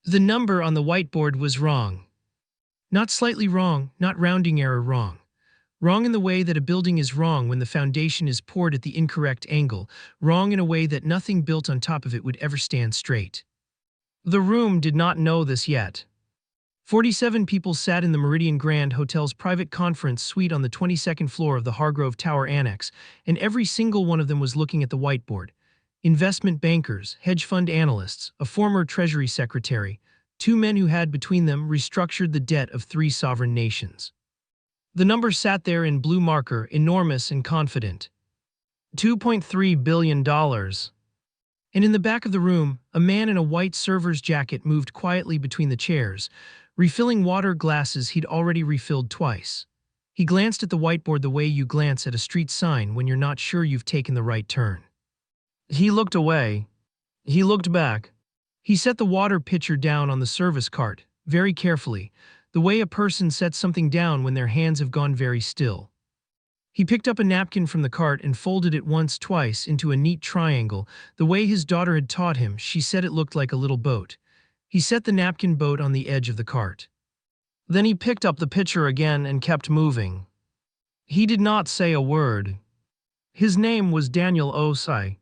The number on the whiteboard was wrong. Not slightly wrong, not rounding error wrong. Wrong in the way that a building is wrong when the foundation is poured at the incorrect angle, wrong in a way that nothing built on top of it would ever stand straight. The room did not know this yet. 47 people sat in the Meridian Grand Hotel's private conference suite on the 22nd floor of the Hargrove Tower annex, and every single one of them was looking at the whiteboard. Investment bankers, hedge fund analysts, a former treasury secretary, two men who had between them restructured the debt of three sovereign nations. The number sat there in blue marker, enormous and confident. $2.3 billion. And in the back of the room, a man in a white server's jacket moved quietly between the chairs, refilling water glasses he'd already refilled twice. He glanced at the whiteboard the way you glance at a street sign when you're not sure you've taken the right turn. He looked away. He looked back. He set the water pitcher down on the service cart, very carefully, the way a person sets something down when their hands have gone very still. He picked up a napkin from the cart and folded it once, twice, into a neat triangle, the way his daughter had taught him. She said it looked like a little boat. He set the napkin boat on the edge of the cart. Then he picked up the pitcher again and kept moving. He did not say a word. His name was Daniel Osai.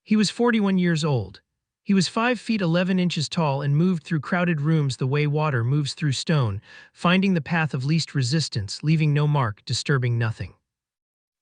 He was 41 years old. He was 5 feet 11 inches tall and moved through crowded rooms the way water moves through stone, finding the path of least resistance, leaving no mark, disturbing nothing.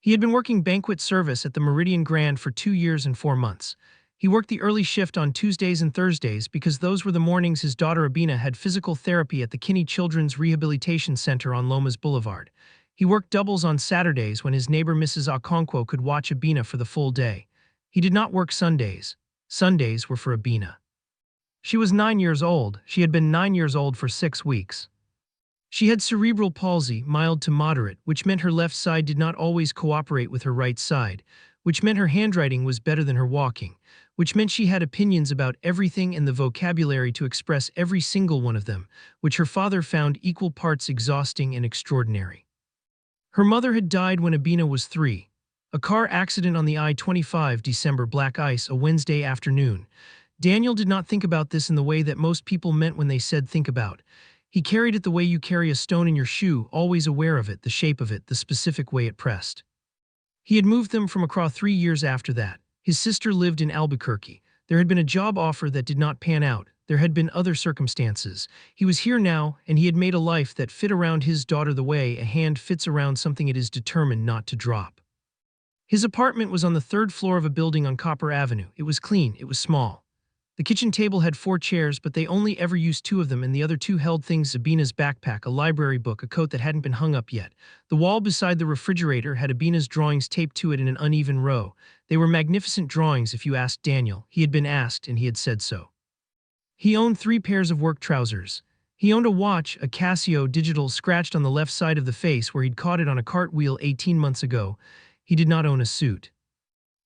He had been working banquet service at the Meridian Grand for 2 years and 4 months. He worked the early shift on Tuesdays and Thursdays because those were the mornings his daughter Abina had physical therapy at the Kinney Children's Rehabilitation Center on Lomas Boulevard. He worked doubles on Saturdays when his neighbor Mrs. Okonkwo could watch Abina for the full day. He did not work Sundays. Sundays were for Abina. She was 9 years old. She had been 9 years old for 6 weeks. She had cerebral palsy, mild to moderate, which meant her left side did not always cooperate with her right side, which meant her handwriting was better than her walking, which meant she had opinions about everything and the vocabulary to express every single one of them, which her father found equal parts exhausting and extraordinary. Her mother had died when Abina was 3. A car accident on the I-25 December black ice a Wednesday afternoon. Daniel did not think about this in the way that most people meant when they said think about. He carried it the way you carry a stone in your shoe, always aware of it, the shape of it, the specific way it pressed. He had moved them from Accra 3 years after that. His sister lived in Albuquerque. There had been a job offer that did not pan out. There had been other circumstances. He was here now, and he had made a life that fit around his daughter the way a hand fits around something it is determined not to drop. His apartment was on the 3rd floor of a building on Copper Avenue. It was clean, it was small. The kitchen table had 4 chairs, but they only ever used 2 of them, and the other 2 held things: Abina's backpack, a library book, a coat that hadn't been hung up yet. The wall beside the refrigerator had Abina's drawings taped to it in an uneven row. They were magnificent drawings if you asked Daniel. He had been asked, and he had said so. He owned 3 pairs of work trousers. He owned a watch, a Casio digital, scratched on the left side of the face where he'd caught it on a cartwheel 18 months ago. He did not own a suit.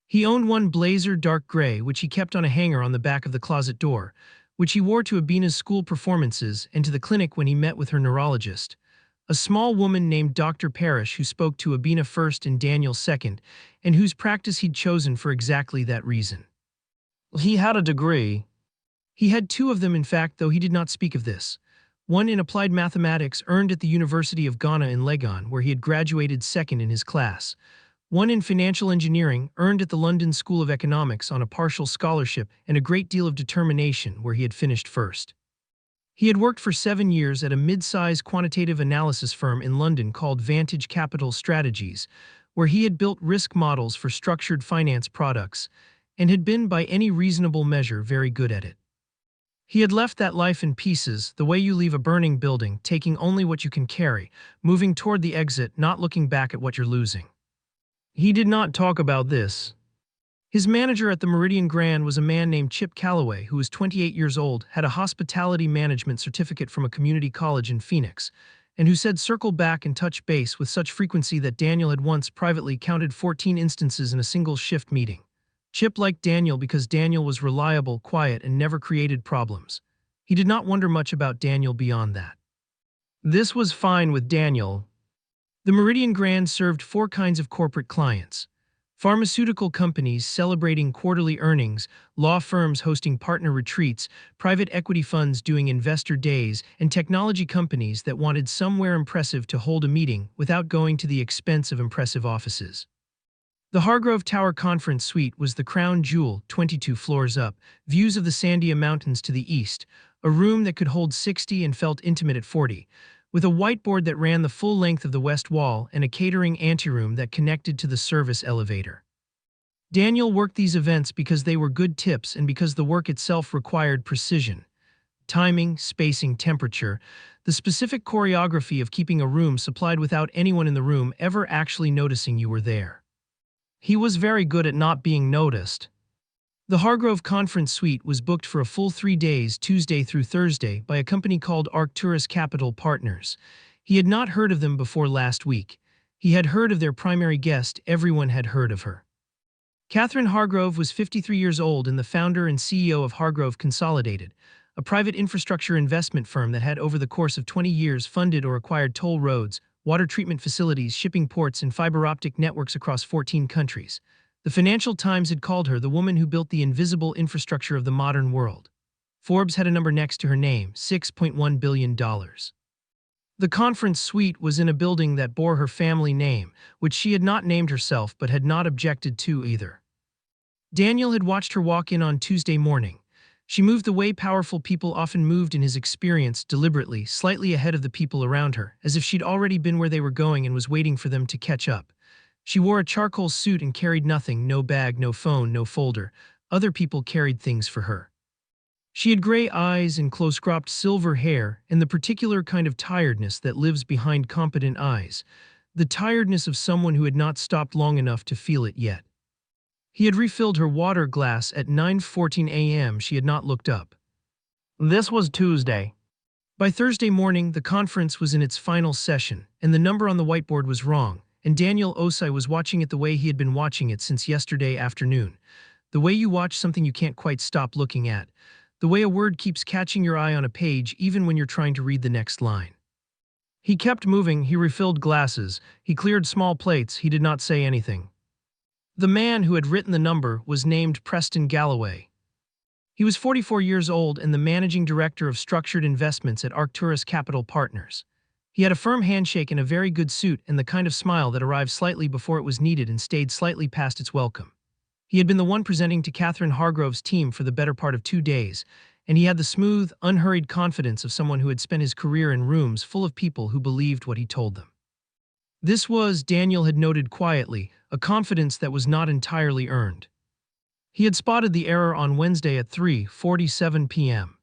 He owned one blazer, dark gray, which he kept on a hanger on the back of the closet door, which he wore to Abina's school performances and to the clinic when he met with her neurologist, a small woman named Dr. Parrish who spoke to Abina first and Daniel second, and whose practice he'd chosen for exactly that reason. He had a degree. He had 2 of them, in fact, though he did not speak of this. One in applied mathematics, earned at the University of Ghana in Legon, where he had graduated second in his class. One in financial engineering, earned at the London School of Economics on a partial scholarship, and a great deal of determination, where he had finished first. He had worked for 7 years at a mid-size quantitative analysis firm in London called Vantage Capital Strategies, where he had built risk models for structured finance products, and had been, by any reasonable measure, very good at it. He had left that life in pieces, the way you leave a burning building, taking only what you can carry, moving toward the exit, not looking back at what you're losing. He did not talk about this. His manager at the Meridian Grand was a man named Chip Calloway, who was 28 years old, had a hospitality management certificate from a community college in Phoenix, and who said circle back and touch base with such frequency that Daniel had once privately counted 14 instances in a single shift meeting. Chip liked Daniel because Daniel was reliable, quiet, and never created problems. He did not wonder much about Daniel beyond that. This was fine with Daniel. The Meridian Grand served 4 kinds of corporate clients. Pharmaceutical companies celebrating quarterly earnings, law firms hosting partner retreats, private equity funds doing investor days, and technology companies that wanted somewhere impressive to hold a meeting without going to the expense of impressive offices. The Hargrove Tower Conference Suite was the crown jewel, 22 floors up, views of the Sandia Mountains to the east, a room that could hold 60 and felt intimate at 40, with a whiteboard that ran the full length of the west wall and a catering anteroom that connected to the service elevator. Daniel worked these events because they were good tips and because the work itself required precision. Timing, spacing, temperature, the specific choreography of keeping a room supplied without anyone in the room ever actually noticing you were there. He was very good at not being noticed. The Hargrove Conference Suite was booked for a full 3 days, Tuesday through Thursday, by a company called Arcturus Capital Partners. He had not heard of them before last week. He had heard of their primary guest. Everyone had heard of her. Catherine Hargrove was 53 years old and the founder and CEO of Hargrove Consolidated, a private infrastructure investment firm that had over the course of 20 years funded or acquired toll roads, water treatment facilities, shipping ports, and fiber optic networks across 14 countries. The Financial Times had called her the woman who built the invisible infrastructure of the modern world. Forbes had a number next to her name, $6.1 billion. The conference suite was in a building that bore her family name, which she had not named herself but had not objected to either. Daniel had watched her walk in on Tuesday morning. She moved the way powerful people often moved in his experience, deliberately, slightly ahead of the people around her, as if she'd already been where they were going and was waiting for them to catch up. She wore a charcoal suit and carried nothing, no bag, no phone, no folder. Other people carried things for her. She had gray eyes and close-cropped silver hair and the particular kind of tiredness that lives behind competent eyes, the tiredness of someone who had not stopped long enough to feel it yet. He had refilled her water glass at 9:14 a.m. She had not looked up. This was Tuesday. By Thursday morning, the conference was in its final session, and the number on the whiteboard was wrong, and Daniel Osai was watching it the way he had been watching it since yesterday afternoon. The way you watch something you can't quite stop looking at. The way a word keeps catching your eye on a page even when you're trying to read the next line. He kept moving, he refilled glasses, he cleared small plates, he did not say anything. The man who had written the number was named Preston Galloway. He was 44 years old and the managing director of structured investments at Arcturus Capital Partners. He had a firm handshake and a very good suit and the kind of smile that arrived slightly before it was needed and stayed slightly past its welcome. He had been the one presenting to Catherine Hargrove's team for the better part of 2 days, and he had the smooth, unhurried confidence of someone who had spent his career in rooms full of people who believed what he told them. This was, Daniel had noted quietly, a confidence that was not entirely earned. He had spotted the error on Wednesday at 3:47 p.m.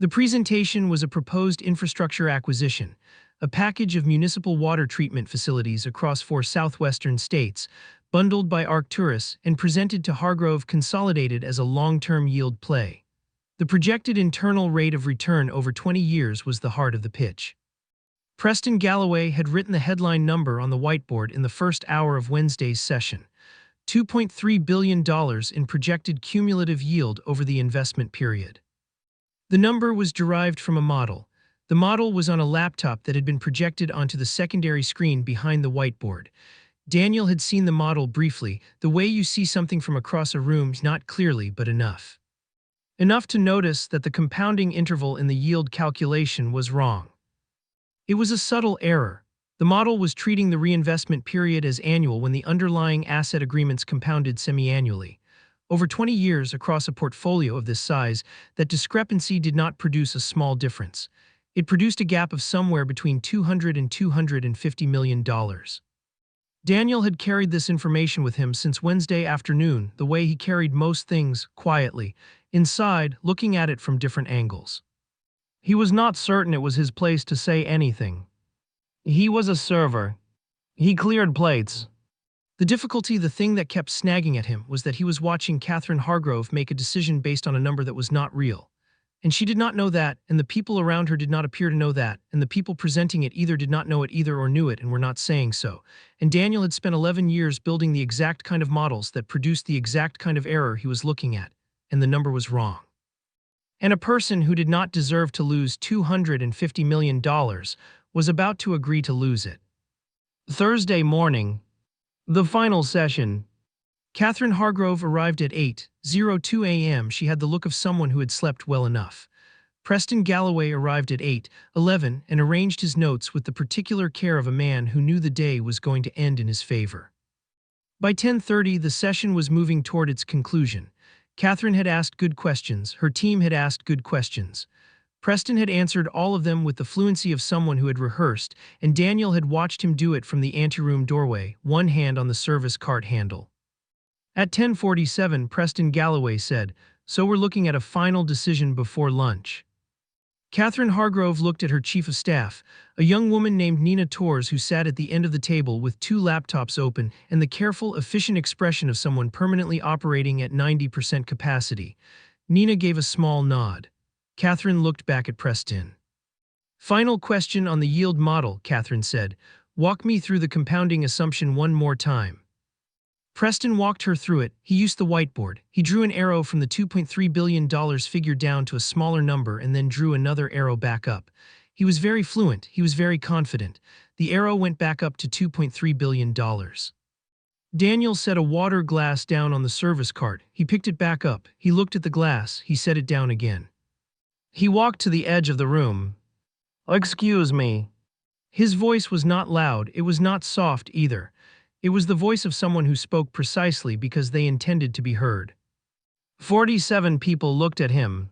The presentation was a proposed infrastructure acquisition, a package of municipal water treatment facilities across 4 southwestern states, bundled by Arcturus and presented to Hargrove Consolidated as a long-term yield play. The projected internal rate of return over 20 years was the heart of the pitch. Preston Galloway had written the headline number on the whiteboard in the first hour of Wednesday's session, $2.3 billion in projected cumulative yield over the investment period. The number was derived from a model. The model was on a laptop that had been projected onto the secondary screen behind the whiteboard. Daniel had seen the model briefly, the way you see something from across a room, not clearly, but enough. Enough to notice that the compounding interval in the yield calculation was wrong. It was a subtle error. The model was treating the reinvestment period as annual when the underlying asset agreements compounded semi-annually. Over 20 years across a portfolio of this size, that discrepancy did not produce a small difference. It produced a gap of somewhere between $200 and $250 million. Daniel had carried this information with him since Wednesday afternoon, the way he carried most things, quietly, inside, looking at it from different angles. He was not certain it was his place to say anything. He was a server. He cleared plates. The difficulty, the thing that kept snagging at him, was that he was watching Catherine Hargrove make a decision based on a number that was not real. And she did not know that, and the people around her did not appear to know that, and the people presenting it either did not know it either or knew it and were not saying so. And Daniel had spent 11 years building the exact kind of models that produced the exact kind of error he was looking at, and the number was wrong. And a person who did not deserve to lose $250 million was about to agree to lose it. Thursday morning, the final session. Catherine Hargrove arrived at 8:02 a.m. She had the look of someone who had slept well enough. Preston Galloway arrived at 8:11 and arranged his notes with the particular care of a man who knew the day was going to end in his favor. By 10:30, the session was moving toward its conclusion. Catherine had asked good questions, her team had asked good questions. Preston had answered all of them with the fluency of someone who had rehearsed, and Daniel had watched him do it from the anteroom doorway, one hand on the service cart handle. At 10:47, Preston Galloway said, "So we're looking at a final decision before lunch." Catherine Hargrove looked at her chief of staff, a young woman named Nina Torres who sat at the end of the table with two laptops open and the careful, efficient expression of someone permanently operating at 90% capacity. Nina gave a small nod. Catherine looked back at Preston. "Final question on the yield model," Catherine said. "Walk me through the compounding assumption one more time." Preston walked her through it. He used the whiteboard. He drew an arrow from the $2.3 billion figure down to a smaller number and then drew another arrow back up. He was very fluent. He was very confident. The arrow went back up to $2.3 billion. Daniel set a water glass down on the service cart. He picked it back up. He looked at the glass. He set it down again. He walked to the edge of the room. "Excuse me." His voice was not loud. It was not soft either. It was the voice of someone who spoke precisely because they intended to be heard. 47 people looked at him.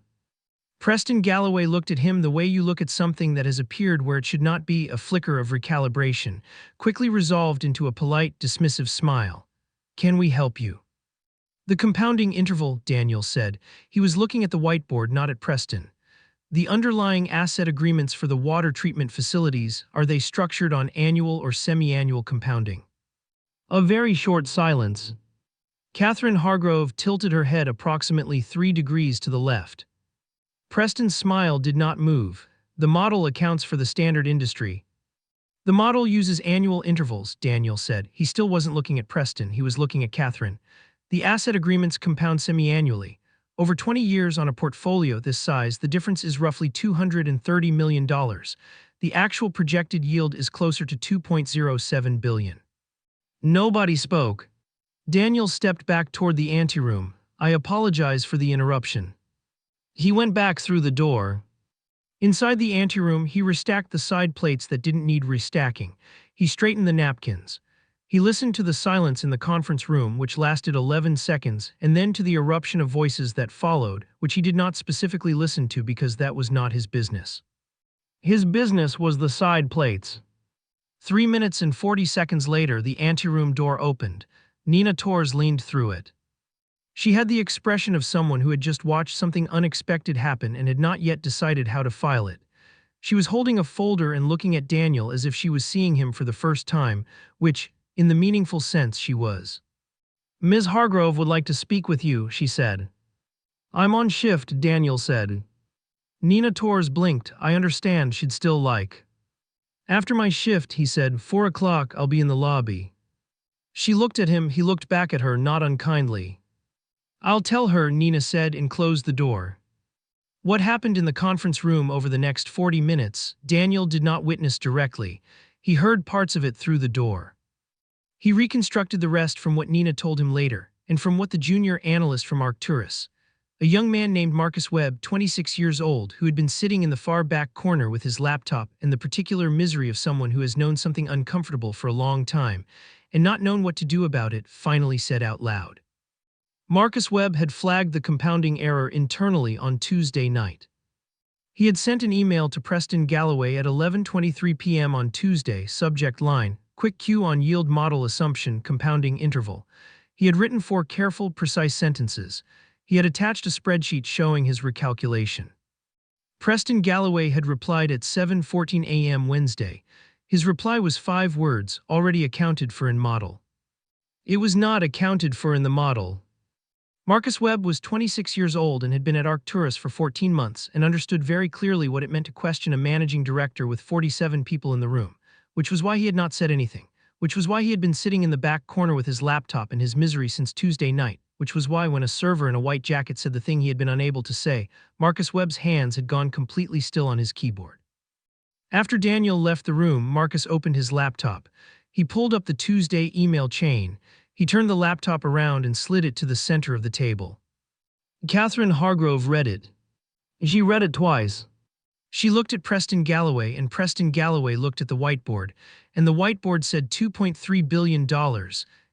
Preston Galloway looked at him the way you look at something that has appeared where it should not be, a flicker of recalibration, quickly resolved into a polite, dismissive smile. "Can we help you?" "The compounding interval," Daniel said. He was looking at the whiteboard, not at Preston. "The underlying asset agreements for the water treatment facilities, are they structured on annual or semi-annual compounding?" A very short silence. Catherine Hargrove tilted her head approximately 3 degrees to the left. Preston's smile did not move. "The model accounts for the standard industry." "The model uses annual intervals," Daniel said. He still wasn't looking at Preston, he was looking at Catherine. "The asset agreements compound semi-annually. Over 20 years on a portfolio this size, the difference is roughly $230 million. The actual projected yield is closer to $2.07 billion. Nobody spoke. Daniel stepped back toward the anteroom. "I apologize for the interruption." He went back through the door. Inside the anteroom, he restacked the side plates that didn't need restacking. He straightened the napkins. He listened to the silence in the conference room, which lasted 11 seconds, and then to the eruption of voices that followed, which he did not specifically listen to because that was not his business. His business was the side plates. 3 minutes and 40 seconds later, the anteroom door opened. Nina Torres leaned through it. She had the expression of someone who had just watched something unexpected happen and had not yet decided how to file it. She was holding a folder and looking at Daniel as if she was seeing him for the first time, which, in the meaningful sense, she was. "Ms. Hargrove would like to speak with you," she said. "I'm on shift," Daniel said. Nina Torres blinked. "I understand she'd still like." "After my shift," he said, 4 o'clock, I'll be in the lobby." She looked at him, he looked back at her, not unkindly. "I'll tell her," Nina said and closed the door. What happened in the conference room over the next 40 minutes, Daniel did not witness directly. He heard parts of it through the door. He reconstructed the rest from what Nina told him later, and from what the junior analyst from Arcturus, a young man named Marcus Webb, 26 years old, who had been sitting in the far back corner with his laptop, and the particular misery of someone who has known something uncomfortable for a long time, and not known what to do about it, finally said out loud. Marcus Webb had flagged the compounding error internally on Tuesday night. He had sent an email to Preston Galloway at 11:23 p.m. on Tuesday, subject line, "Quick cue on yield model assumption compounding interval." He had written 4 careful, precise sentences. He had attached a spreadsheet showing his recalculation. Preston Galloway had replied at 7:14 a.m. Wednesday. His reply was 5 words, "already accounted for in model." It was not accounted for in the model. Marcus Webb was 26 years old and had been at Arcturus for 14 months and understood very clearly what it meant to question a managing director with 47 people in the room, which was why he had not said anything, which was why he had been sitting in the back corner with his laptop in his misery since Tuesday night, which was why when a server in a white jacket said the thing he had been unable to say, Marcus Webb's hands had gone completely still on his keyboard. After Daniel left the room, Marcus opened his laptop. He pulled up the Tuesday email chain. He turned the laptop around and slid it to the center of the table. Catherine Hargrove read it. She read it twice. She looked at Preston Galloway, and Preston Galloway looked at the whiteboard, and the whiteboard said $2.3 billion,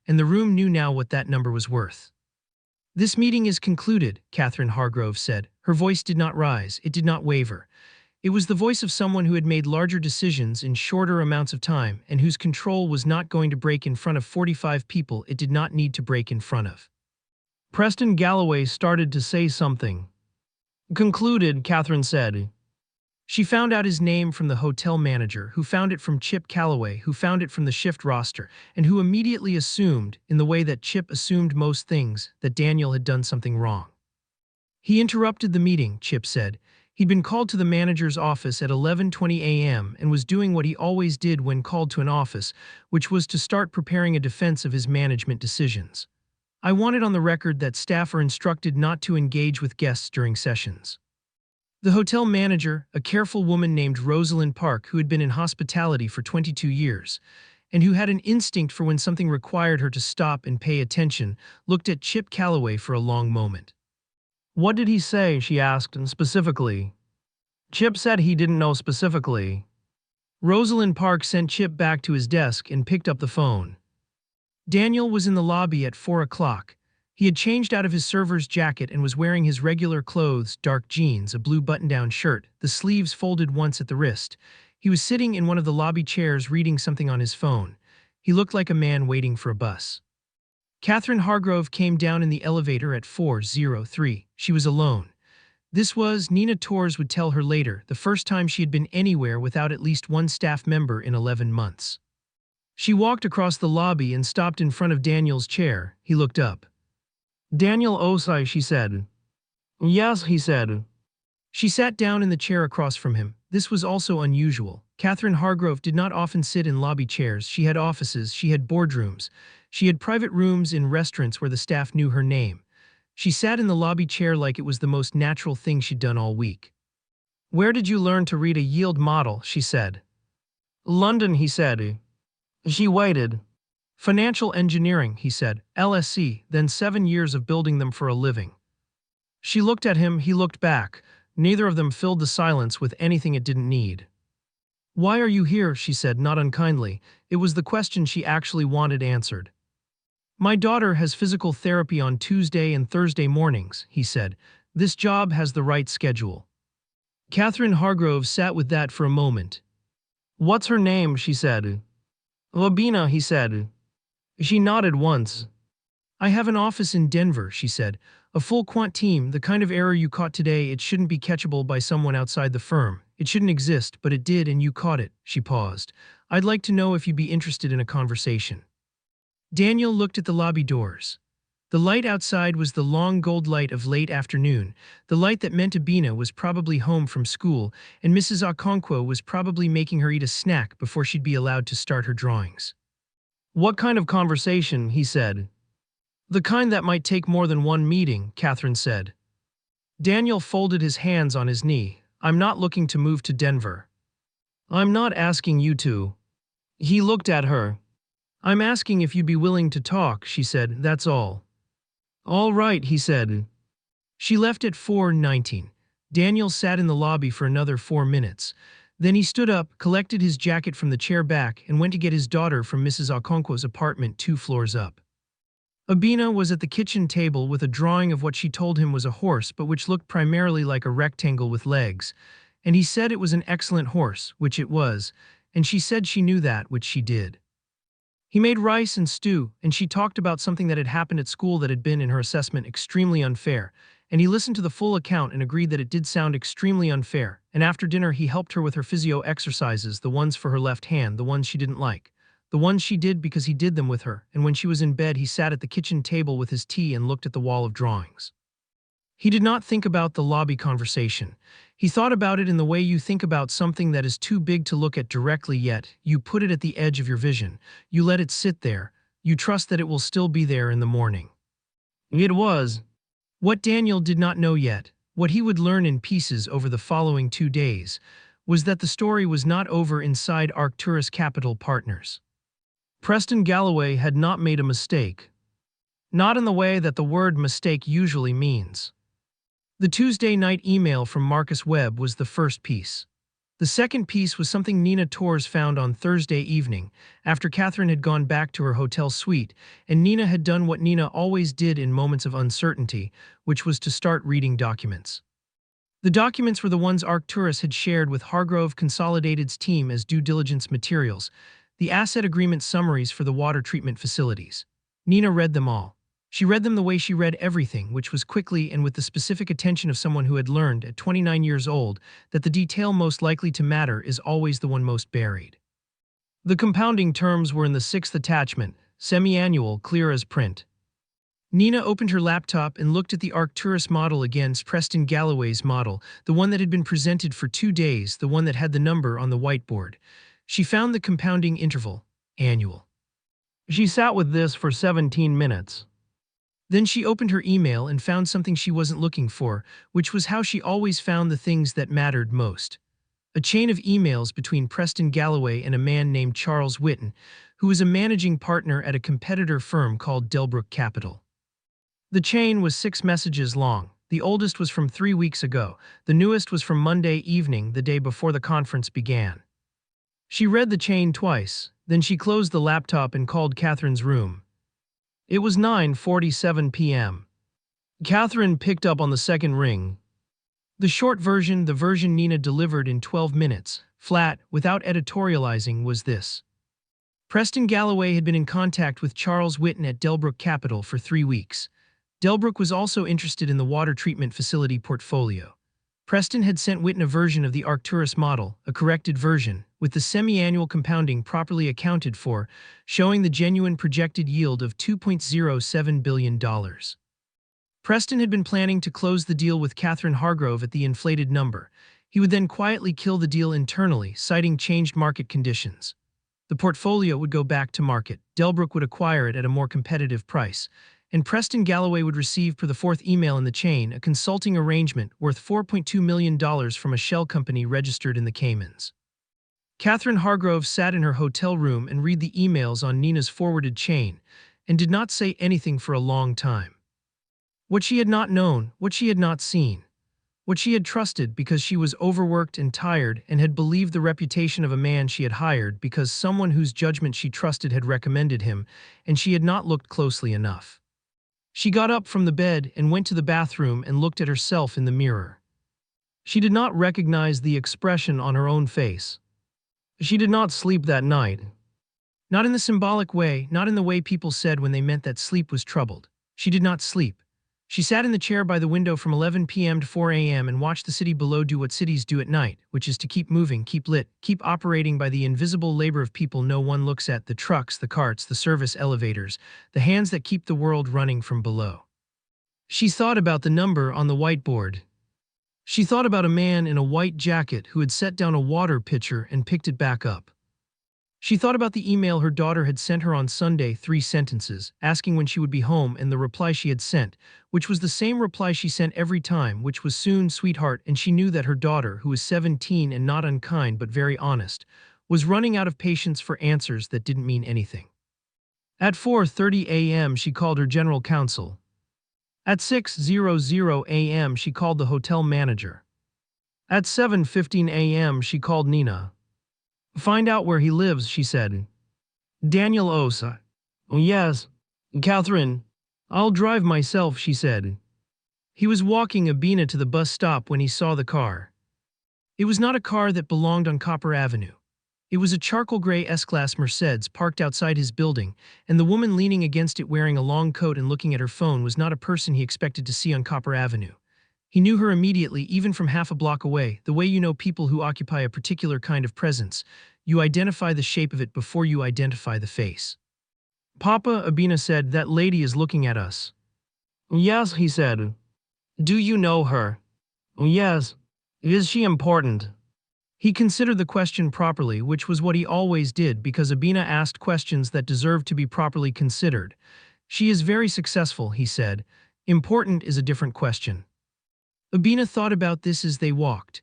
and the room knew now what that number was worth. "This meeting is concluded," Catherine Hargrove said. Her voice did not rise, it did not waver. It was the voice of someone who had made larger decisions in shorter amounts of time and whose control was not going to break in front of 45 people it did not need to break in front of. Preston Galloway started to say something. "Concluded," Catherine said. She found out his name from the hotel manager, who found it from Chip Calloway, who found it from the shift roster, and who immediately assumed, in the way that Chip assumed most things, that Daniel had done something wrong. "He interrupted the meeting," Chip said. He'd been called to the manager's office at 11:20 a.m. and was doing what he always did when called to an office, which was to start preparing a defense of his management decisions. "I want it on the record that staff are instructed not to engage with guests during sessions." The hotel manager, a careful woman named Rosalind Park, who had been in hospitality for 22 years, and who had an instinct for when something required her to stop and pay attention, looked at Chip Calloway for a long moment. "What did he say?" she asked, and specifically. Chip said he didn't know specifically. Rosalind Park sent Chip back to his desk and picked up the phone. Daniel was in the lobby at 4 o'clock. He had changed out of his server's jacket and was wearing his regular clothes, dark jeans, a blue button-down shirt, the sleeves folded once at the wrist. He was sitting in one of the lobby chairs reading something on his phone. He looked like a man waiting for a bus. Catherine Hargrove came down in the elevator at 4:03. She was alone. This was, Nina Torres would tell her later, the first time she had been anywhere without at least one staff member in 11 months. She walked across the lobby and stopped in front of Daniel's chair. He looked up. "Daniel Osai," she said. "Yes," he said. She sat down in the chair across from him. This was also unusual. Catherine Hargrove did not often sit in lobby chairs. She had offices, she had boardrooms. She had private rooms in restaurants where the staff knew her name. She sat in the lobby chair like it was the most natural thing she'd done all week. "Where did you learn to read a yield model?" she said. "London," he said. She waited. "Financial engineering," he said. "LSE, then 7 years of building them for a living." She looked at him, he looked back. Neither of them filled the silence with anything it didn't need. "Why are you here?" she said, not unkindly. It was the question she actually wanted answered. "My daughter has physical therapy on Tuesday and Thursday mornings," he said. "This job has the right schedule." Catherine Hargrove sat with that for a moment. "What's her name?" she said. "Labina," he said. She nodded once. "I have an office in Denver," she said. "A full quant team, the kind of error you caught today. It shouldn't be catchable by someone outside the firm. It shouldn't exist, but it did and you caught it." She paused. "I'd like to know if you'd be interested in a conversation." Daniel looked at the lobby doors. The light outside was the long gold light of late afternoon, the light that meant Abina was probably home from school, and Mrs. Okonkwo was probably making her eat a snack before she'd be allowed to start her drawings. "What kind of conversation?" he said. "The kind that might take more than one meeting," Catherine said. Daniel folded his hands on his knee. "I'm not looking to move to Denver." "I'm not asking you to." He looked at her. "I'm asking if you'd be willing to talk," she said, "that's all." "All right," he said. She left at 4:19. Daniel sat in the lobby for another 4 minutes. Then he stood up, collected his jacket from the chair back, and went to get his daughter from Mrs. Okonkwo's apartment 2 floors up. Abina was at the kitchen table with a drawing of what she told him was a horse but which looked primarily like a rectangle with legs, and he said it was an excellent horse, which it was, and she said she knew that, which she did. He made rice and stew, and she talked about something that had happened at school that had been, in her assessment, extremely unfair, and he listened to the full account and agreed that it did sound extremely unfair, and after dinner he helped her with her physio exercises, the ones for her left hand, the ones she didn't like. The ones she did because he did them with her, and when she was in bed he sat at the kitchen table with his tea and looked at the wall of drawings. He did not think about the lobby conversation. He thought about it in the way you think about something that is too big to look at directly yet. You put it at the edge of your vision. You let it sit there. You trust that it will still be there in the morning. It was. What Daniel did not know yet, what he would learn in pieces over the following 2 days, was that the story was not over inside Arcturus Capital Partners. Preston Galloway had not made a mistake. not in the way that the word mistake usually means. The Tuesday night email from Marcus Webb was the first piece. The second piece was something Nina Torres found on Thursday evening, after Catherine had gone back to her hotel suite, and Nina had done what Nina always did in moments of uncertainty, which was to start reading documents. The documents were the ones Arcturus had shared with Hargrove Consolidated's team as due diligence materials, the asset agreement summaries for the water treatment facilities. Nina read them all. She read them the way she read everything, which was quickly and with the specific attention of someone who had learned, at 29 years old, that the detail most likely to matter is always the one most buried. The compounding terms were in the sixth attachment, semi-annual, clear as print. Nina opened her laptop and looked at the Arcturus model against Preston Galloway's model, the one that had been presented for 2 days, the one that had the number on the whiteboard. She found the compounding interval, annual. She sat with this for 17 minutes. Then she opened her email and found something she wasn't looking for, which was how she always found the things that mattered most. A chain of emails between Preston Galloway and a man named Charles Whitten, who was a managing partner at a competitor firm called Delbrook Capital. The chain was 6 messages long. The oldest was from 3 weeks ago. The newest was from Monday evening, the day before the conference began. She read the chain twice, then she closed the laptop and called Catherine's room. It was 9:47 p.m. Catherine picked up on the second ring. The short version, the version Nina delivered in 12 minutes, flat, without editorializing, was this. Preston Galloway had been in contact with Charles Whitten at Delbrook Capital for 3 weeks. Delbrook was also interested in the water treatment facility portfolio. Preston had sent Whitten a version of the Arcturus model, a corrected version, with the semi-annual compounding properly accounted for, showing the genuine projected yield of $2.07 billion. Preston had been planning to close the deal with Catherine Hargrove at the inflated number. He would then quietly kill the deal internally, citing changed market conditions. The portfolio would go back to market. Delbrook would acquire it at a more competitive price, and Preston Galloway would receive, per the fourth email in the chain, a consulting arrangement worth $4.2 million from a shell company registered in the Caymans. Catherine Hargrove sat in her hotel room and read the emails on Nina's forwarded chain, and did not say anything for a long time. What she had not known, what she had not seen, what she had trusted because she was overworked and tired and had believed the reputation of a man she had hired because someone whose judgment she trusted had recommended him, and she had not looked closely enough. She got up from the bed and went to the bathroom and looked at herself in the mirror. She did not recognize the expression on her own face. She did not sleep that night. Not in the symbolic way, not in the way people said when they meant that sleep was troubled. She did not sleep. She sat in the chair by the window from 11 p.m. to 4 a.m. and watched the city below do what cities do at night, which is to keep moving, keep lit, keep operating by the invisible labor of people no one looks at, the trucks, the carts, the service elevators, the hands that keep the world running from below. She thought about the number on the whiteboard. She thought about a man in a white jacket who had set down a water pitcher and picked it back up. She thought about the email her daughter had sent her on Sunday, 3 sentences, asking when she would be home, and the reply she had sent, which was the same reply she sent every time, which was soon, sweetheart, and she knew that her daughter, who was 17 and not unkind but very honest, was running out of patience for answers that didn't mean anything. At 4:30 a.m. she called her general counsel. At 6:00 a.m. she called the hotel manager. At 7:15 a.m. she called Nina. "Find out where he lives," she said. "Daniel Osa." "Oh, yes. Catherine, I'll drive myself," she said. He was walking Abina to the bus stop when he saw the car. It was not a car that belonged on Copper Avenue. It was a charcoal gray S-Class Mercedes parked outside his building, and the woman leaning against it wearing a long coat and looking at her phone was not a person he expected to see on Copper Avenue. He knew her immediately, even from half a block away, the way you know people who occupy a particular kind of presence. You identify the shape of it before you identify the face. "Papa," Abina said, "that lady is looking at us." "Yes," he said. "Do you know her?" "Yes." "Is she important?" He considered the question properly, which was what he always did because Abina asked questions that deserved to be properly considered. "She is very successful," he said. "Important is a different question." Abina thought about this as they walked.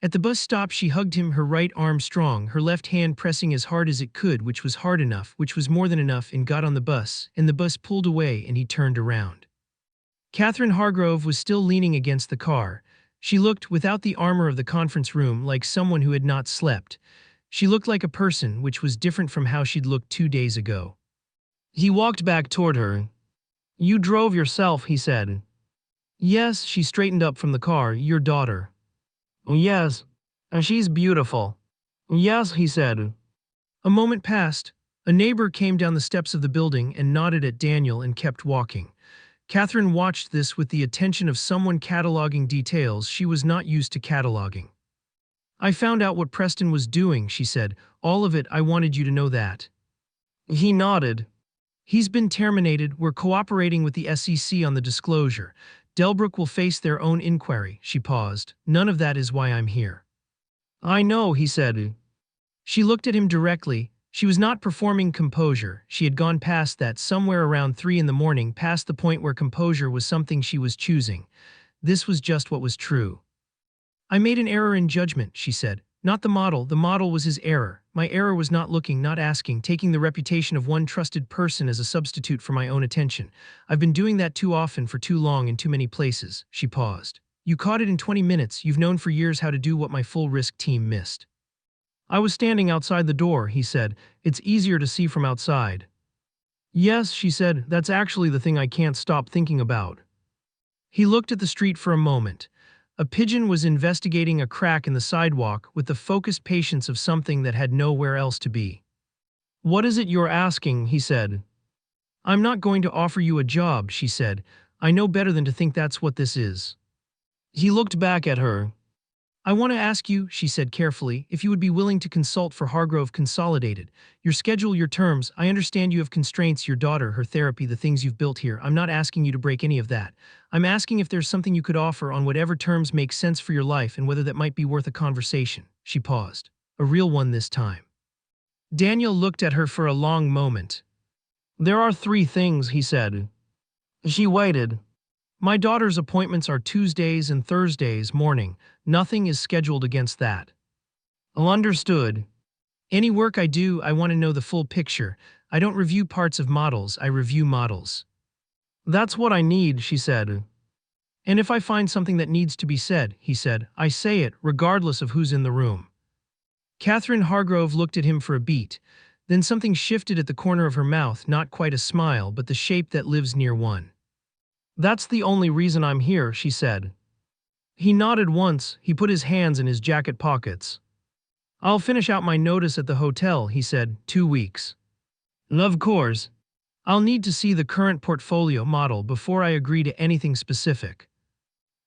At the bus stop, she hugged him, her right arm strong, her left hand pressing as hard as it could, which was hard enough, which was more than enough, and got on the bus, and the bus pulled away and he turned around. Catherine Hargrove was still leaning against the car. She looked, without the armor of the conference room, like someone who had not slept. She looked like a person, which was different from how she'd looked 2 days ago. He walked back toward her. "You drove yourself," he said. "Yes," she straightened up from the car. "Your daughter." "Yes, and she's beautiful." "Yes," he said. A moment passed. A neighbor came down the steps of the building and nodded at Daniel and kept walking. Catherine watched this with the attention of someone cataloging details she was not used to cataloging. "I found out what Preston was doing," she said. "All of it. I wanted you to know that." He nodded. "He's been terminated. We're cooperating with the SEC on the disclosure. Delbrook will face their own inquiry." She paused. "None of that is why I'm here." "I know," he said. She looked at him directly. She was not performing composure. She had gone past that, somewhere around 3 in the morning, past the point where composure was something she was choosing. This was just what was true. "I made an error in judgment," she said. "Not the model was his error. My error was not looking, not asking, taking the reputation of one trusted person as a substitute for my own attention. I've been doing that too often for too long in too many places." She paused. "You caught it in 20 minutes. You've known for years how to do what my full-risk team missed." "I was standing outside the door," he said. "It's easier to see from outside." "Yes," she said, "that's actually the thing I can't stop thinking about." He looked at the street for a moment. A pigeon was investigating a crack in the sidewalk with the focused patience of something that had nowhere else to be. "What is it you're asking?" he said. "I'm not going to offer you a job," she said. "I know better than to think that's what this is." He looked back at her. "I want to ask you," she said carefully, "if you would be willing to consult for Hargrove Consolidated. Your schedule, your terms. I understand you have constraints, your daughter, her therapy, the things you've built here. I'm not asking you to break any of that. I'm asking if there's something you could offer on whatever terms make sense for your life and whether that might be worth a conversation." She paused. A real one this time. Daniel looked at her for a long moment. "There are 3 things," he said. She waited. "My daughter's appointments are Tuesdays and Thursdays morning. Nothing is scheduled against that." "Understood." "Any work I do, I want to know the full picture. I don't review parts of models, I review models." "That's what I need," she said. "And if I find something that needs to be said," he said, "I say it, regardless of who's in the room." Catherine Hargrove looked at him for a beat. Then something shifted at the corner of her mouth, not quite a smile, but the shape that lives near one. "That's the only reason I'm here," she said. He nodded once. He put his hands in his jacket pockets. "I'll finish out my notice at the hotel," he said. 2 weeks. "Of course. I'll need to see the current portfolio model before I agree to anything specific.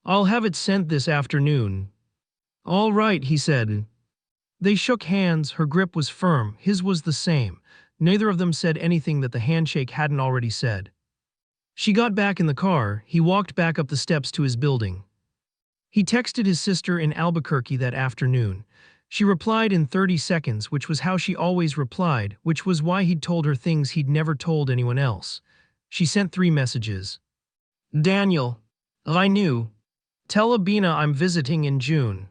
I'll have it sent this afternoon." "All right," he said. They shook hands. Her grip was firm. His was the same. Neither of them said anything that the handshake hadn't already said. She got back in the car. He walked back up the steps to his building. He texted his sister in Albuquerque that afternoon. She replied in 30 seconds, which was how she always replied, which was why he'd told her things he'd never told anyone else. She sent 3 messages. "Daniel, I knew. Tell Abina I'm visiting in June."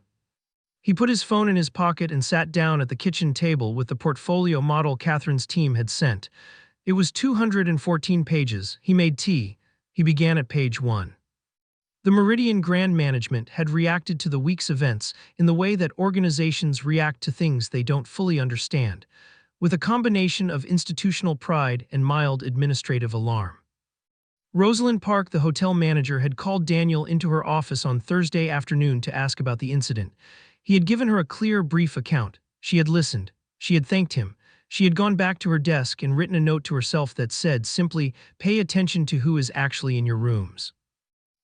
He put his phone in his pocket and sat down at the kitchen table with the portfolio model Catherine's team had sent. It was 214 pages. He made tea. He began at page 1. The Meridian Grand Management had reacted to the week's events in the way that organizations react to things they don't fully understand, with a combination of institutional pride and mild administrative alarm. Rosalind Park, the hotel manager, had called Daniel into her office on Thursday afternoon to ask about the incident. He had given her a clear, brief account. She had listened. She had thanked him. She had gone back to her desk and written a note to herself that said simply, "Pay attention to who is actually in your rooms."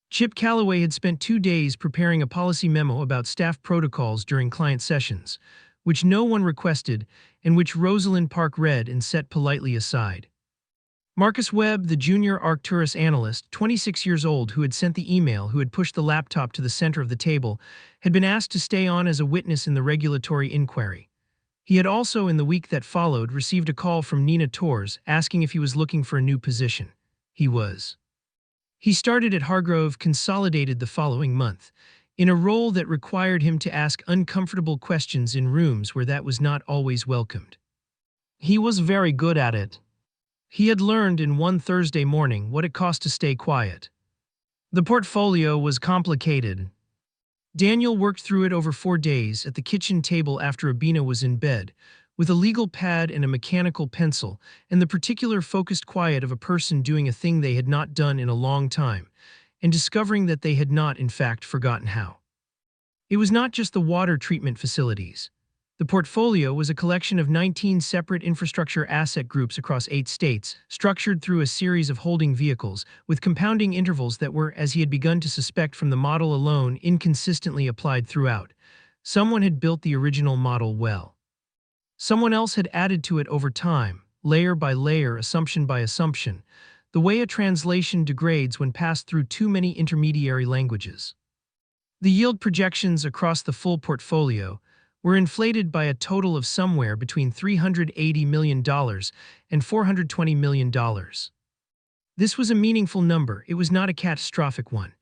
Chip Calloway had spent 2 days preparing a policy memo about staff protocols during client sessions, which no one requested and which Rosalind Park read and set politely aside. Marcus Webb, the junior Arcturus analyst, 26 years old, who had sent the email, who had pushed the laptop to the center of the table, had been asked to stay on as a witness in the regulatory inquiry. He had also, in the week that followed, received a call from Nina Torres asking if he was looking for a new position. He was. He started at Hargrove Consolidated the following month. in a role that required him to ask uncomfortable questions in rooms where that was not always welcomed. He was very good at it. He had learned in one Thursday morning what it cost to stay quiet. The portfolio was complicated. Daniel worked through it over 4 days at the kitchen table after Abina was in bed, with a legal pad and a mechanical pencil, and the particular focused quiet of a person doing a thing they had not done in a long time, and discovering that they had not, in fact, forgotten how. It was not just the water treatment facilities. The portfolio was a collection of 19 separate infrastructure asset groups across 8 states, structured through a series of holding vehicles, with compounding intervals that were, as he had begun to suspect from the model alone, inconsistently applied throughout. Someone had built the original model well. Someone else had added to it over time, layer by layer, assumption by assumption, the way a translation degrades when passed through too many intermediary languages. The yield projections across the full portfolio were inflated by a total of somewhere between $380 million and $420 million. This was a meaningful number, it was not a catastrophic one.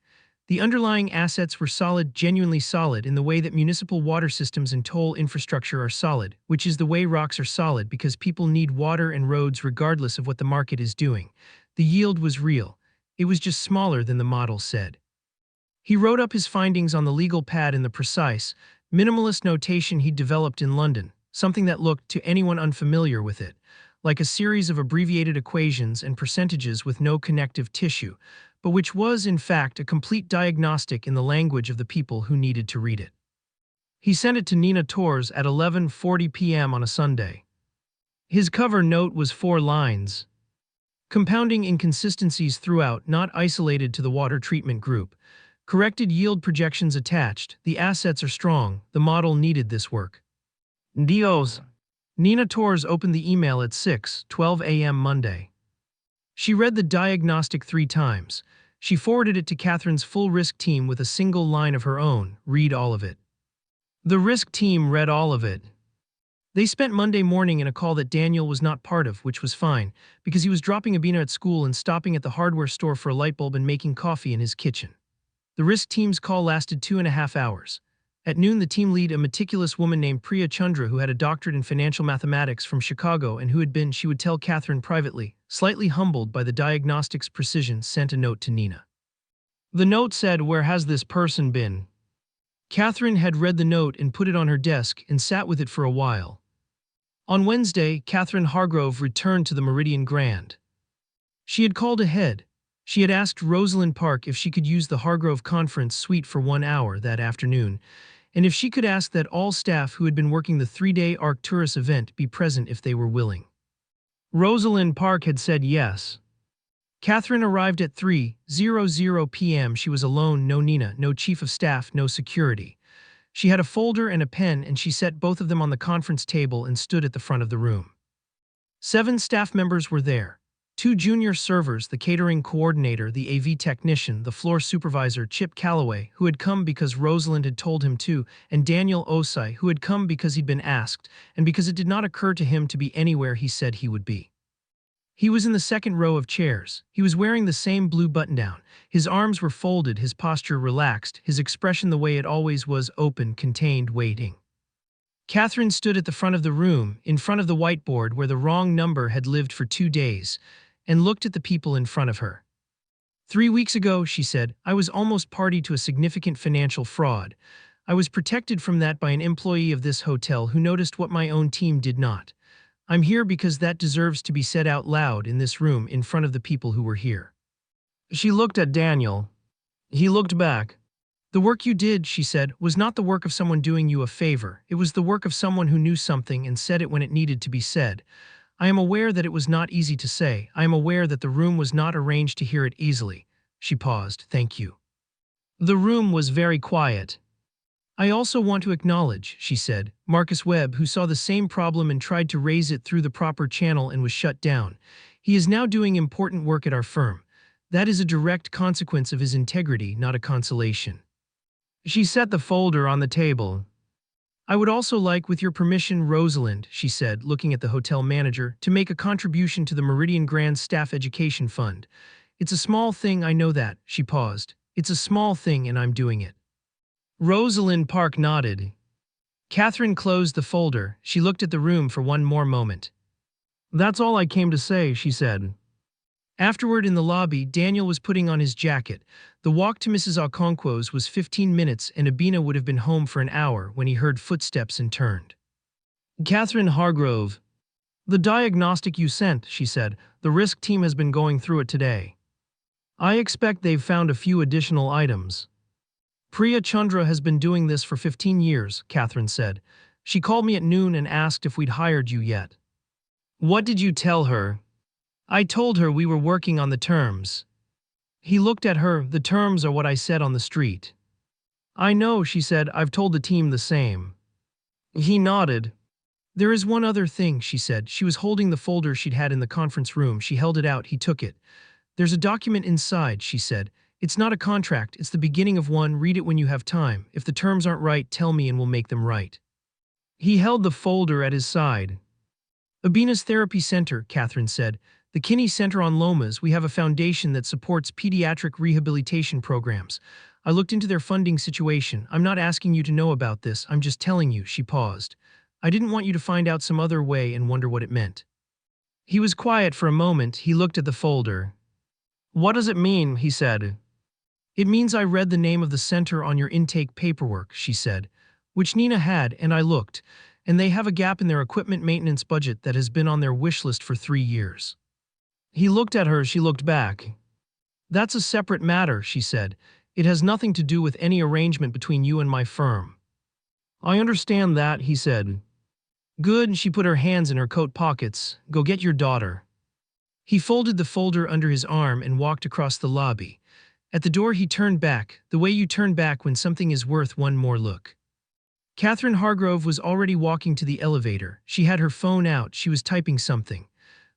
The underlying assets were solid, genuinely solid, in the way that municipal water systems and toll infrastructure are solid, which is the way rocks are solid because people need water and roads regardless of what the market is doing. The yield was real. It was just smaller than the model said. He wrote up his findings on the legal pad in the precise, minimalist notation he'd developed in London, something that looked, to anyone unfamiliar with it, like a series of abbreviated equations and percentages with no connective tissue, but which was, in fact, a complete diagnostic in the language of the people who needed to read it. He sent it to Nina Torres at 11:40 p.m. on a Sunday. His cover note was 4 lines. Compounding inconsistencies throughout, not isolated to the water treatment group. Corrected yield projections attached. The assets are strong. The model needed this work. Dios. Nina Torres opened the email at 6:12 a.m. Monday. She read the diagnostic 3 times. She forwarded it to Catherine's full risk team with a single line of her own: read all of it. The risk team read all of it. They spent Monday morning in a call that Daniel was not part of, which was fine, because he was dropping Abina at school and stopping at the hardware store for a light bulb and making coffee in his kitchen. The risk team's call lasted 2.5 hours. At noon, the team lead, a meticulous woman named Priya Chandra, who had a doctorate in financial mathematics from Chicago and who had been, she would tell Catherine privately, slightly humbled by the diagnostic's precision, sent a note to Nina. The note said, "Where has this person been?" Catherine had read the note and put it on her desk and sat with it for a while. On Wednesday, Catherine Hargrove returned to the Meridian Grand. She had called ahead. She had asked Rosalind Park if she could use the Hargrove conference suite for 1 hour that afternoon, and if she could ask that all staff who had been working the 3-day Arcturus event be present if they were willing. Rosalind Park had said yes. Catherine arrived at 3:00 p.m. She was alone, no Nina, no chief of staff, no security. She had a folder and a pen, and she set both of them on the conference table and stood at the front of the room. 7 staff members were there. 2 junior servers, the catering coordinator, the AV technician, the floor supervisor, Chip Calloway, who had come because Rosalind had told him to, and Daniel Osai, who had come because he'd been asked, and because it did not occur to him to be anywhere he said he would be. He was in the second row of chairs. He was wearing the same blue button-down. His arms were folded, his posture relaxed, his expression the way it always was: open, contained, waiting. Catherine stood at the front of the room, in front of the whiteboard where the wrong number had lived for 2 days, and looked at the people in front of her. 3 weeks ago, she said, I was almost party to a significant financial fraud. I was protected from that by an employee of this hotel who noticed what my own team did not. I'm here because that deserves to be said out loud in this room in front of the people who were here. She looked at Daniel. He looked back. The work you did, she said, was not the work of someone doing you a favor. It was the work of someone who knew something and said it when it needed to be said. I am aware that it was not easy to say. I am aware that the room was not arranged to hear it easily. She paused. Thank you. The room was very quiet. I also want to acknowledge, she said, Marcus Webb, who saw the same problem and tried to raise it through the proper channel and was shut down. He is now doing important work at our firm. That is a direct consequence of his integrity, not a consolation. She set the folder on the table. I would also like, with your permission, Rosalind, she said, looking at the hotel manager, to make a contribution to the Meridian Grand Staff Education Fund. It's a small thing, I know that, she paused. It's a small thing and I'm doing it. Rosalind Park nodded. Catherine closed the folder. She looked at the room for one more moment. "That's all I came to say," she said. Afterward in the lobby, Daniel was putting on his jacket. The walk to Mrs. Okonkwo's was 15 minutes and Abina would have been home for an hour when he heard footsteps and turned. "Catherine Hargrove. The diagnostic you sent," she said. "The risk team has been going through it today. I expect they've found a few additional items." "Priya Chandra has been doing this for 15 years, Catherine said. "She called me at noon and asked if we'd hired you yet." "What did you tell her?" "I told her we were working on the terms." He looked at her. "The terms are what I said on the street." "I know," she said. "I've told the team the same." He nodded. "There is one other thing," she said. She was holding the folder she'd had in the conference room. She held it out. He took it. "There's a document inside," she said. "It's not a contract. It's the beginning of one. Read it when you have time. If the terms aren't right, tell me and we'll make them right." He held the folder at his side. "Abina's Therapy Center," Catherine said. "The Kinney Center on Lomas. We have a foundation that supports pediatric rehabilitation programs. I looked into their funding situation. I'm not asking you to know about this. I'm just telling you." She paused. "I didn't want you to find out some other way and wonder what it meant." He was quiet for a moment. He looked at the folder. "What does it mean?" he said. "It means I read the name of the center on your intake paperwork," she said, "which Nina had, and I looked, and they have a gap in their equipment maintenance budget that has been on their wish list for 3 years." He looked at her. She looked back. "That's a separate matter," she said. "It has nothing to do with any arrangement between you and my firm." "I understand that," he said. "Good." She put her hands in her coat pockets. "Go get your daughter." He folded the folder under his arm and walked across the lobby. At the door he turned back, the way you turn back when something is worth one more look. Catherine Hargrove was already walking to the elevator. She had her phone out. She was typing something.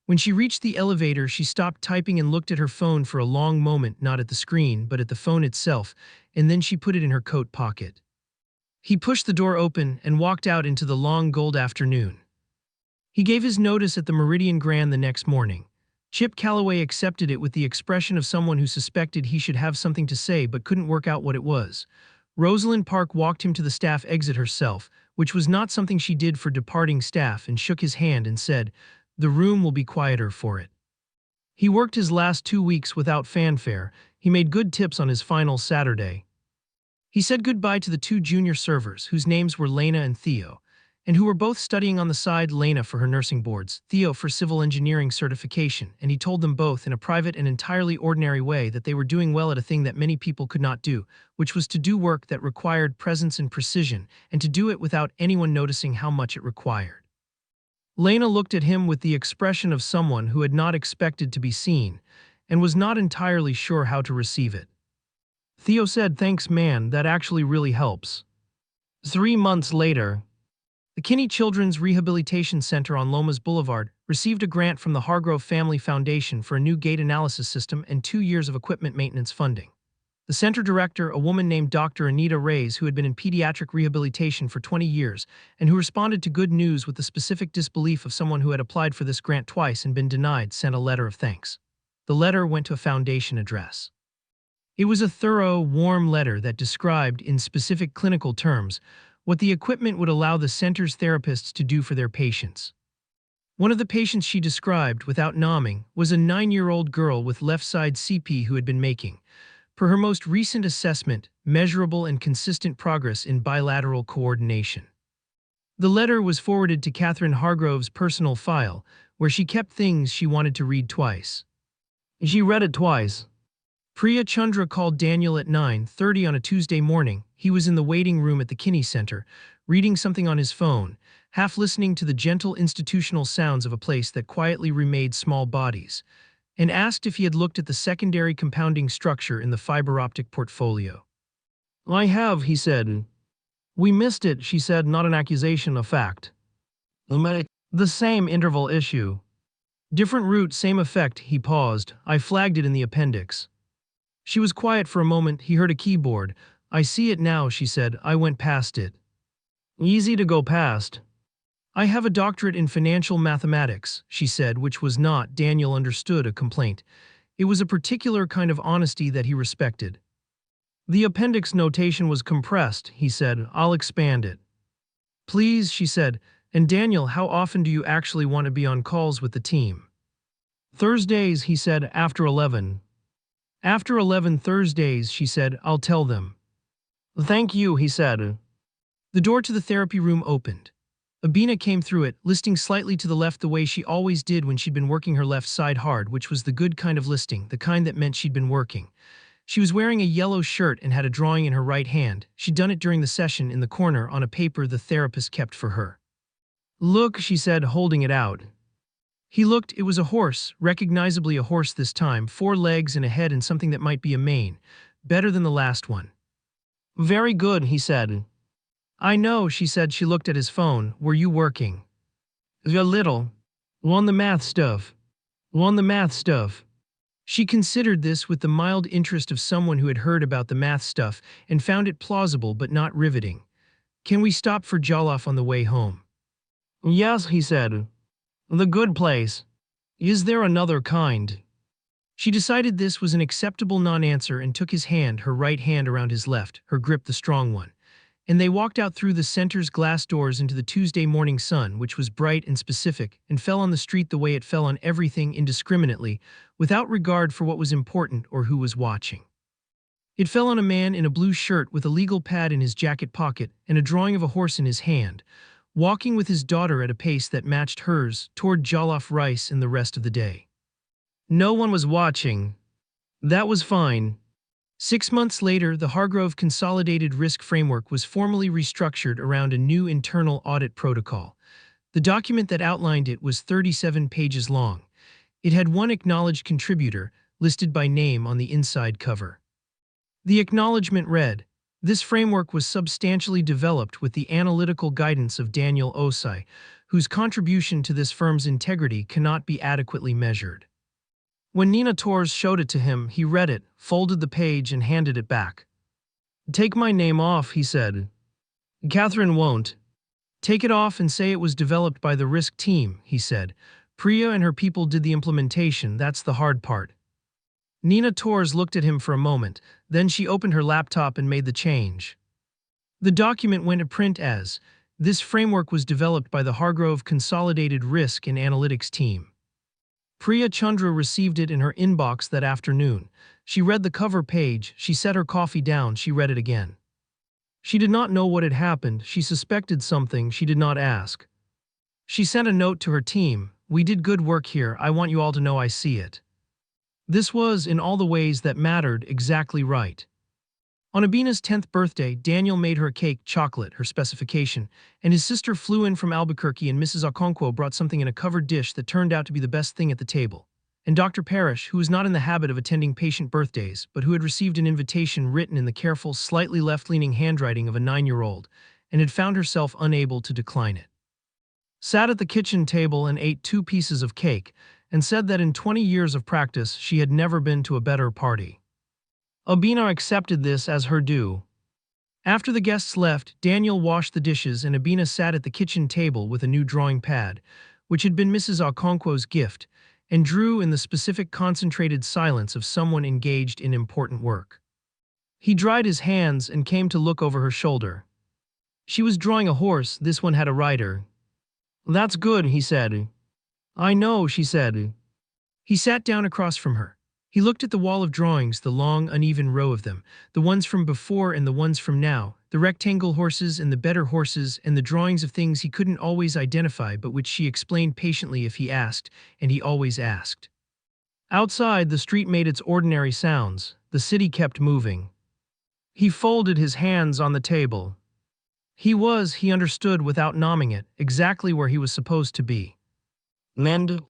When she reached the elevator, she stopped typing and looked at her phone for a long moment, not at the screen, but at the phone itself, and then she put it in her coat pocket. He pushed the door open and walked out into the long gold afternoon. He gave his notice at the Meridian Grand the next morning. Chip Calloway accepted it with the expression of someone who suspected he should have something to say but couldn't work out what it was. Rosalind Park walked him to the staff exit herself, which was not something she did for departing staff, and shook his hand and said, "The room will be quieter for it." He worked his last 2 weeks without fanfare. He made good tips on his final Saturday. He said goodbye to the 2 junior servers, whose names were Lena and Theo, and who were both studying on the side, Lena for her nursing boards, Theo for civil engineering certification, and he told them both in a private and entirely ordinary way that they were doing well at a thing that many people could not do, which was to do work that required presence and precision, and to do it without anyone noticing how much it required. Lena looked at him with the expression of someone who had not expected to be seen, and was not entirely sure how to receive it. Theo said, "Thanks, man, that actually really helps." 3 months later, the Kinney Children's Rehabilitation Center on Lomas Boulevard received a grant from the Hargrove Family Foundation for a new gait analysis system and 2 years of equipment maintenance funding. The center director, a woman named Dr. Anita Reyes, who had been in pediatric rehabilitation for 20 years, and who responded to good news with the specific disbelief of someone who had applied for this grant twice and been denied, sent a letter of thanks. The letter went to a foundation address. It was a thorough, warm letter that described, in specific clinical terms, what the equipment would allow the center's therapists to do for their patients. One of the patients she described, without nomming, was a 9-year-old girl with left-side CP who had been making, per her most recent assessment, measurable and consistent progress in bilateral coordination. The letter was forwarded to Catherine Hargrove's personal file, where she kept things she wanted to read twice. She read it twice. Priya Chandra called Daniel at 9:30 on a Tuesday morning. He was in the waiting room at the Kinney Center, reading something on his phone, half listening to the gentle institutional sounds of a place that quietly remade small bodies, and asked if he had looked at the secondary compounding structure in the fiber optic portfolio. "I have," he said. "We missed it," she said, "not an accusation, a fact." "The same interval issue. Different route, same effect." He paused. "I flagged it in the appendix." She was quiet for a moment. He heard a keyboard. "I see it now," she said. "I went past it." "Easy to go past." "I have a doctorate in financial mathematics," she said, which was not, Daniel understood, a complaint. It was a particular kind of honesty that he respected. The appendix notation was compressed, he said. I'll expand it. Please, she said. And Daniel, how often do you actually want to be on calls with the team? Thursdays, he said, after 11. After 11 Thursdays, she said, I'll tell them. Thank you, he said. The door to the therapy room opened. Abina came through it, listing slightly to the left the way she always did when she'd been working her left side hard, which was the good kind of listing, the kind that meant she'd been working. She was wearing a yellow shirt and had a drawing in her right hand. She'd done it during the session in the corner on a paper the therapist kept for her. Look, she said, holding it out. He looked. It was a horse, recognizably a horse this time, 4 legs and a head and something that might be a mane. Better than the last one. Very good, he said. I know, she said. She looked at his phone. Were you working? A little. On the math stuff. On the math stuff. She considered this with the mild interest of someone who had heard about the math stuff and found it plausible but not riveting. Can we stop for jollof on the way home? Yes, he said. The good place. Is there another kind? She decided this was an acceptable non-answer and took his hand, her right hand around his left, her grip the strong one. And they walked out through the center's glass doors into the Tuesday morning sun, which was bright and specific, and fell on the street the way it fell on everything indiscriminately, without regard for what was important or who was watching. It fell on a man in a blue shirt with a legal pad in his jacket pocket and a drawing of a horse in his hand, walking with his daughter at a pace that matched hers toward jollof rice and the rest of the day. No one was watching. That was fine. 6 months later, the Hargrove Consolidated Risk Framework was formally restructured around a new internal audit protocol. The document that outlined it was 37 pages long. It had one acknowledged contributor, listed by name on the inside cover. The acknowledgement read, "This framework was substantially developed with the analytical guidance of Daniel Osai, whose contribution to this firm's integrity cannot be adequately measured." When Nina Torres showed it to him, he read it, folded the page, and handed it back. "Take my name off," he said. "Catherine won't." "Take it off and say it was developed by the risk team," he said. "Priya and her people did the implementation, that's the hard part." Nina Torres looked at him for a moment, then she opened her laptop and made the change. The document went to print as, "This framework was developed by the Hargrove Consolidated Risk and Analytics team." Priya Chandra received it in her inbox that afternoon. She read the cover page, she set her coffee down, she read it again. She did not know what had happened, she suspected something, she did not ask. She sent a note to her team, "We did good work here, I want you all to know I see it." This was, in all the ways that mattered, exactly right. On Abina's 10th birthday, Daniel made her a cake, chocolate, her specification, and his sister flew in from Albuquerque and Mrs. Okonkwo brought something in a covered dish that turned out to be the best thing at the table. And Dr. Parrish, who was not in the habit of attending patient birthdays, but who had received an invitation written in the careful, slightly left-leaning handwriting of a 9-year-old, and had found herself unable to decline it, sat at the kitchen table and ate 2 pieces of cake, and said that in 20 years of practice she had never been to a better party. Abina accepted this as her due. After the guests left, Daniel washed the dishes and Abina sat at the kitchen table with a new drawing pad, which had been Mrs. Okonkwo's gift, and drew in the specific concentrated silence of someone engaged in important work. He dried his hands and came to look over her shoulder. She was drawing a horse, this one had a rider. "That's good," he said. "I know," she said. He sat down across from her. He looked at the wall of drawings, the long, uneven row of them, the ones from before and the ones from now, the rectangle horses and the better horses and the drawings of things he couldn't always identify but which she explained patiently if he asked, and he always asked. Outside, the street made its ordinary sounds. The city kept moving. He folded his hands on the table. He understood without nomming it, exactly where he was supposed to be. Mend